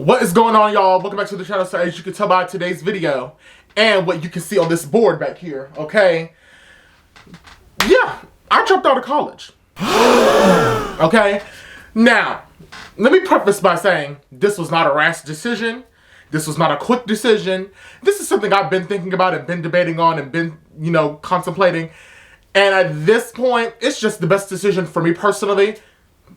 What is going on, y'all? Welcome back to the channel. So as you can tell by today's video and what you can see on this board back here, okay? Yeah, I dropped out of college. Okay? Now, let me preface by saying this was not a rash decision. This was not a quick decision. This is something I've been thinking about and been debating on and been, contemplating. And at this point, it's just the best decision for me personally.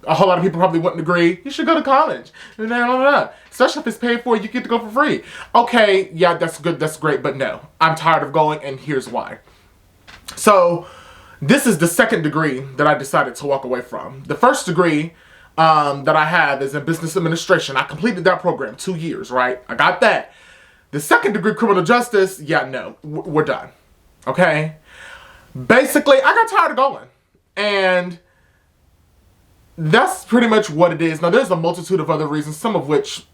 A whole lot of people probably wouldn't agree. You should go to college. Especially if it's paid for, you get to go for free. Okay, yeah, that's good, that's great, but no. I'm tired of going, and here's why. So, this is the second degree that I decided to walk away from. The first degree that I have is in business administration. I completed that program, 2 years, right? I got that. The second degree, criminal justice, yeah, no, we're done. Okay? Basically, I got tired of going. And that's pretty much what it is. Now, there's a multitude of other reasons, some of which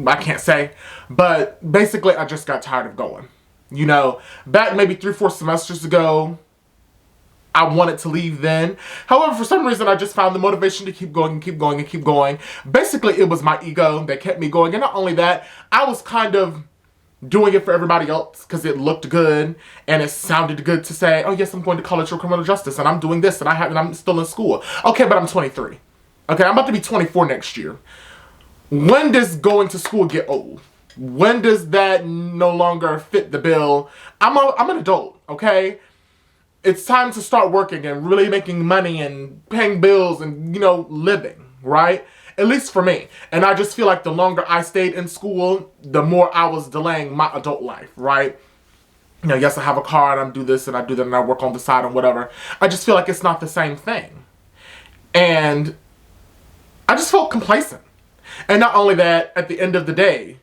I can't say, but basically, I just got tired of going. Back maybe 3-4 semesters ago, I wanted to leave then. However, for some reason, I just found the motivation to keep going and keep going and keep going. Basically, it was my ego that kept me going. And not only that, I was kind of doing it for everybody else because it looked good and it sounded good to say, oh yes, I'm going to college for criminal justice and I'm doing this and I'm still in school. Okay, but I'm 23. Okay, I'm about to be 24 next year. When does going to school get old? When does that no longer fit the bill? I'm an adult, okay? It's time to start working and really making money and paying bills and, living, right? At least for me. And I just feel like the longer I stayed in school, the more I was delaying my adult life, right? Yes, I have a car and I do this and I do that and I work on the side and whatever. I just feel like it's not the same thing. And I just felt complacent. And not only that, at the end of the day,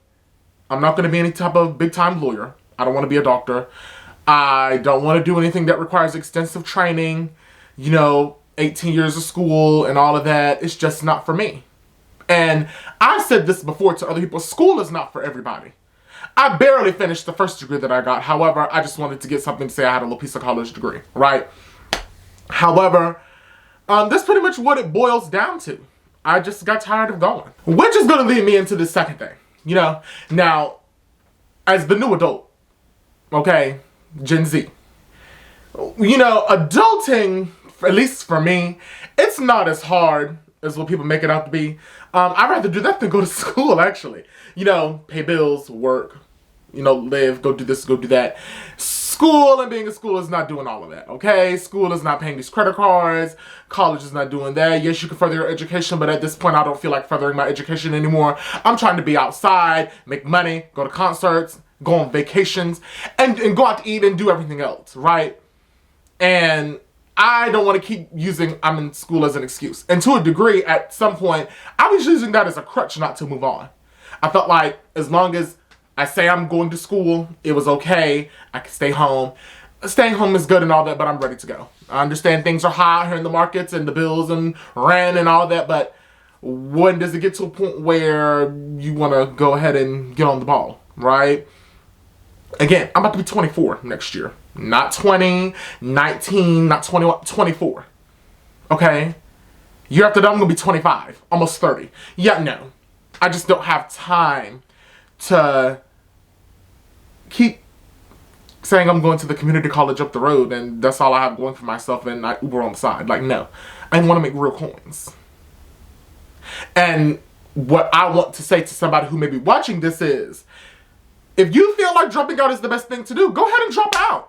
I'm not going to be any type of big-time lawyer. I don't want to be a doctor. I don't want to do anything that requires extensive training, 18 years of school and all of that. It's just not for me. And I've said this before to other people, school is not for everybody. I barely finished the first degree that I got. However, I just wanted to get something to say I had a little piece of college degree, right? However, that's pretty much what it boils down to. I just got tired of going. Which is going to lead me into the second thing, Now, as the new adult, okay, Gen Z, adulting, at least for me, it's not as hard as what people make it out to be. I'd rather do that than go to school, actually. Pay bills, work, live, go do this, go do that. School and being in school is not doing all of that, okay? School is not paying these credit cards. College is not doing that. Yes, you can further your education, but at this point, I don't feel like furthering my education anymore. I'm trying to be outside, make money, go to concerts, go on vacations, and go out to eat and do everything else, right? And I don't want to keep using I'm in school as an excuse. And to a degree, at some point, I was using that as a crutch not to move on. I felt like as long as I say I'm going to school, it was okay, I can stay home. Staying home is good and all that, but I'm ready to go. I understand things are high here in the markets and the bills and rent and all that, but when does it get to a point where you want to go ahead and get on the ball, right? Again, I'm about to be 24 next year. Not 20, 19, not 21, 24. Okay? Year after that, I'm going to be 25. Almost 30. Yeah, no. I just don't have time to keep saying I'm going to the community college up the road and that's all I have going for myself and I Uber on the side. Like, no. I want to make real coins. And what I want to say to somebody who may be watching this is, if you feel like dropping out is the best thing to do, go ahead and drop out.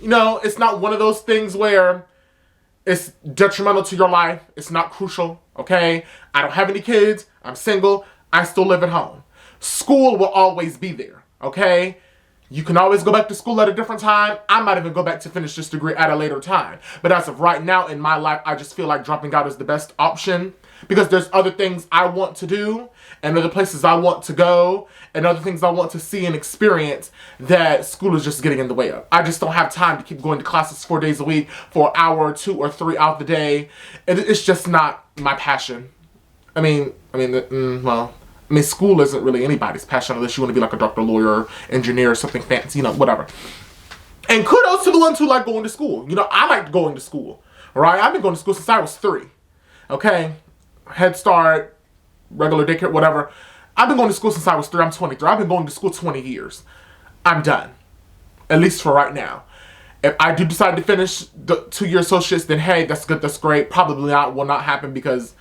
It's not one of those things where it's detrimental to your life. It's not crucial, okay? I don't have any kids. I'm single. I still live at home. School will always be there, okay? You can always go back to school at a different time. I might even go back to finish this degree at a later time. But as of right now in my life, I just feel like dropping out is the best option because there's other things I want to do and other places I want to go and other things I want to see and experience that school is just getting in the way of. I just don't have time to keep going to classes 4 days a week for an hour or 2 or 3 out the day. It's just not my passion. School isn't really anybody's passion unless you want to be like a doctor, lawyer, engineer, or something fancy, whatever. And kudos to the ones who like going to school. I liked going to school, right? I've been going to school since I was 3, okay? Head Start, regular daycare, whatever. I've been going to school since I was 3. I'm 23. I've been going to school 20 years. I'm done. At least for right now. If I do decide to finish the 2-year associates, then hey, that's good, that's great. Probably not, will not happen because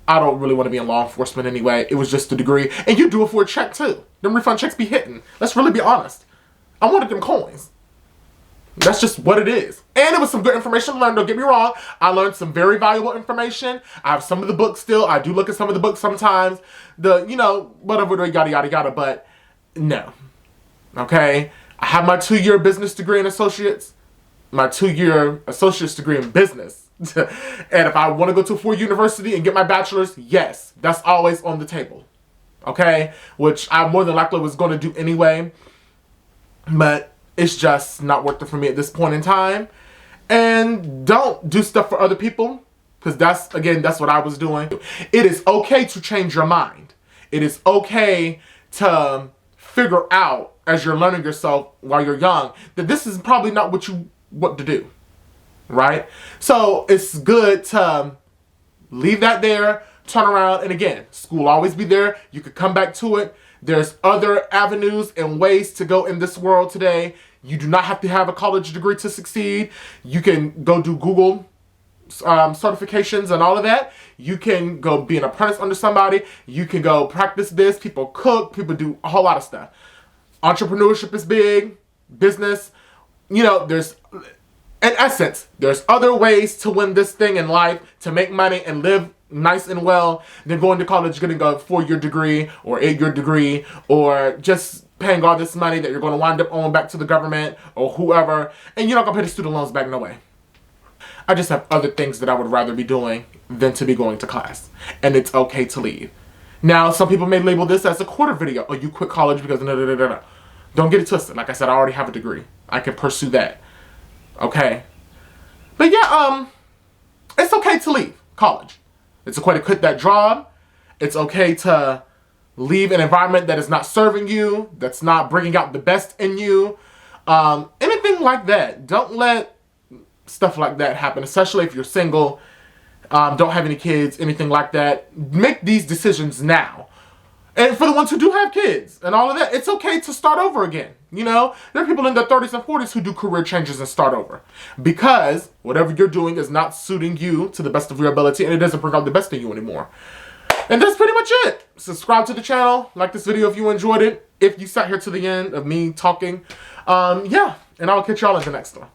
I don't really want to be in law enforcement anyway. It was just a degree. And you do it for a check too. Them refund checks be hitting. Let's really be honest. I wanted them coins. That's just what it is. And it was some good information to learn. Don't get me wrong. I learned some very valuable information. I have some of the books still. I do look at some of the books sometimes. Whatever, yada, yada, yada. But no. Okay? I have my 2-year business degree in associates. My 2-year associate's degree in business. And if I want to go to a 4-year university and get my bachelor's, yes. That's always on the table. Okay? Which I more than likely was going to do anyway. But it's just not worth it for me at this point in time. And don't do stuff for other people. Because that's what I was doing. It is okay to change your mind. It is okay to figure out, as you're learning yourself while you're young, that this is probably not what you want to do. Right? So it's good to leave that there, turn around, and again, school will always be there. You could come back to it. There's other avenues and ways to go in this world today. You do not have to have a college degree to succeed. You can go do Google certifications and all of that. You can go be an apprentice under somebody. You can go practice this. People cook. People do a whole lot of stuff. Entrepreneurship is big. Business. There's, in essence, there's other ways to win this thing in life, to make money and live nice and well, than going to college, getting a 4-year degree or 8-year degree, or just paying all this money that you're going to wind up owing back to the government or whoever, and you're not going to pay the student loans back, no way. I just have other things that I would rather be doing than to be going to class, and it's okay to leave. Now, some people may label this as a quarter video. Oh, you quit college because no. Don't get it twisted. Like I said, I already have a degree. I can pursue that. Okay? But yeah, it's okay to leave college. It's okay to quit that job. It's okay to leave an environment that is not serving you, that's not bringing out the best in you. Anything like that. Don't let stuff like that happen, especially if you're single, don't have any kids, anything like that. Make these decisions now. And for the ones who do have kids and all of that, it's okay to start over again. There are people in their 30s and 40s who do career changes and start over. Because whatever you're doing is not suiting you to the best of your ability, and it doesn't bring out the best in you anymore. And that's pretty much it. Subscribe to the channel. Like this video if you enjoyed it. If you sat here to the end of me talking. Yeah. And I'll catch y'all in the next one.